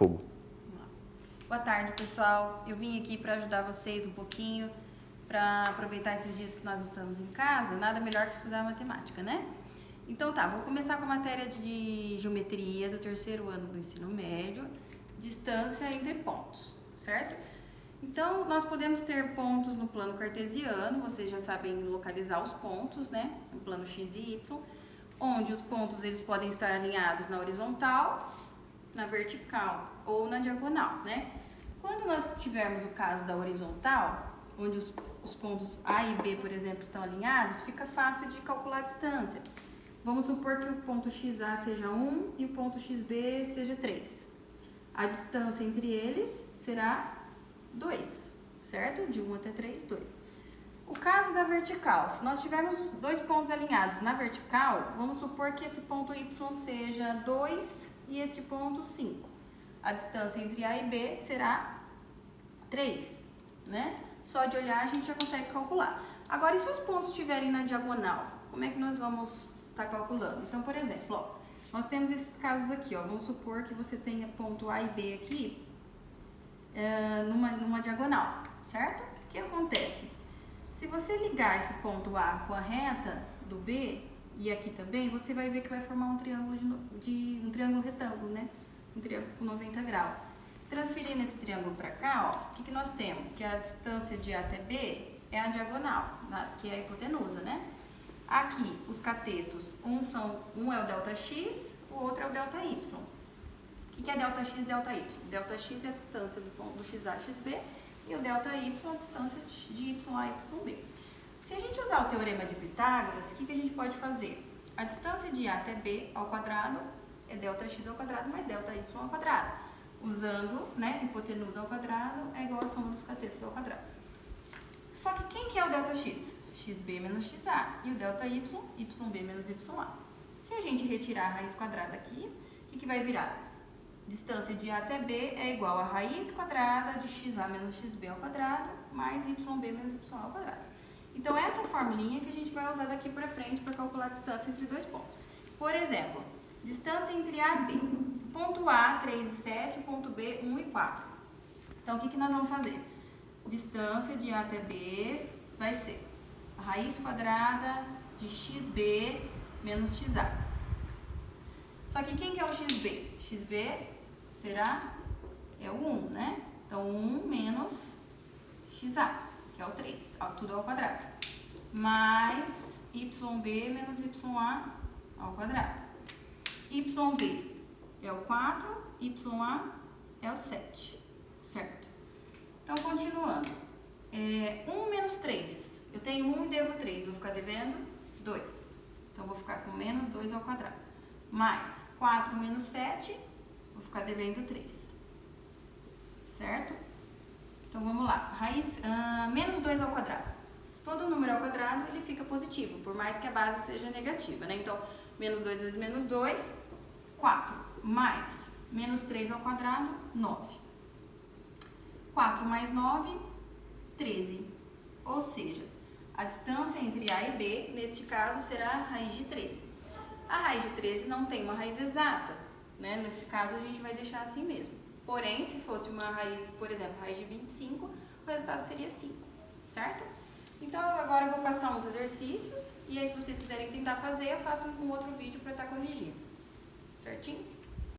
fogo. Boa tarde, pessoal. Eu vim aqui para ajudar vocês um pouquinho, para aproveitar esses dias que nós estamos em casa. Nada melhor que estudar matemática, né? Então tá, vou começar com a matéria de geometria do terceiro ano do ensino médio, distância entre pontos, certo? Então, nós podemos ter pontos no plano cartesiano, vocês já sabem localizar os pontos, né? No plano x e y, onde os pontos eles podem estar alinhados na horizontal, na vertical ou na diagonal, né? Quando nós tivermos o caso da horizontal, onde os pontos A e B, por exemplo, estão alinhados, fica fácil de calcular a distância. Vamos supor que o ponto XA seja 1 e o ponto XB seja 3. A distância entre eles será 2, certo? De 1 até 3, 2. O caso da vertical, se nós tivermos os dois pontos alinhados na vertical, vamos supor que esse ponto Y seja 2 e esse ponto 5. A distância entre A e B será 3, né? Só de olhar a gente já consegue calcular. Agora, e se os pontos estiverem na diagonal? Como é que nós vamos estar calculando? Então, por exemplo, ó, nós temos esses casos aqui, ó. Vamos supor que você tenha ponto A e B aqui numa diagonal, certo? O que acontece? Se você ligar esse ponto A com a reta do B e aqui também, você vai ver que vai formar um triângulo um triângulo retângulo, né? Um triângulo com 90 graus. Transferindo esse triângulo para cá, ó, o que nós temos? Que a distância de A até B é a diagonal, que é a hipotenusa, né? Aqui, os catetos, um é o ΔX, o outro é o ΔY. O que é ΔX e ΔY? ΔX é a distância do ponto do XA e XB e o ΔY é a distância de YA e YB. Se a gente usar o teorema de Pitágoras, o que a gente pode fazer? A distância de A até B ao quadrado é ΔX ao quadrado mais ΔY ao quadrado. Usando, né, hipotenusa ao quadrado é igual a soma dos catetos ao quadrado. Só que quem que é o ΔX? XB menos XA. E o ΔY? YB menos YA. Se a gente retirar a raiz quadrada aqui, o que vai virar? Distância de A até B é igual a raiz quadrada de XA menos XB ao quadrado mais YB menos YA ao quadrado. Então, essa formulinha que a gente vai usar daqui para frente para calcular a distância entre dois pontos. Por exemplo, distância entre A e B. Ponto A, 3 e 7, ponto B, 1 e 4. Então, o que nós vamos fazer? Distância de A até B vai ser a raiz quadrada de XB menos XA. Só que quem que é o XB? XB é o 1, né? Então, 1 menos XA, que é o 3, tudo ao quadrado. Mais YB menos YA ao quadrado. YB é o 4, YA é o 7, certo? Então, continuando. 1 menos 3. Eu tenho 1 e devo 3, vou ficar devendo 2. Então, vou ficar com menos 2 ao quadrado. Mais 4 menos 7, vou ficar devendo 3. Certo? Então, vamos lá. Menos 2 ao quadrado. Todo número ao quadrado, ele fica positivo, por mais que a base seja negativa, né? Então, menos 2 vezes menos 2, 4. Mais menos 3 ao quadrado, 9. 4 mais 9, 13. Ou seja, a distância entre A e B, neste caso, será a raiz de 13. A raiz de 13 não tem uma raiz exata, né? Nesse caso, a gente vai deixar assim mesmo. Porém, se fosse uma raiz, por exemplo, raiz de 25, o resultado seria 5, certo? Então, agora eu vou passar uns exercícios, e aí se vocês quiserem tentar fazer, eu faço um outro vídeo para estar corrigindo. Certinho?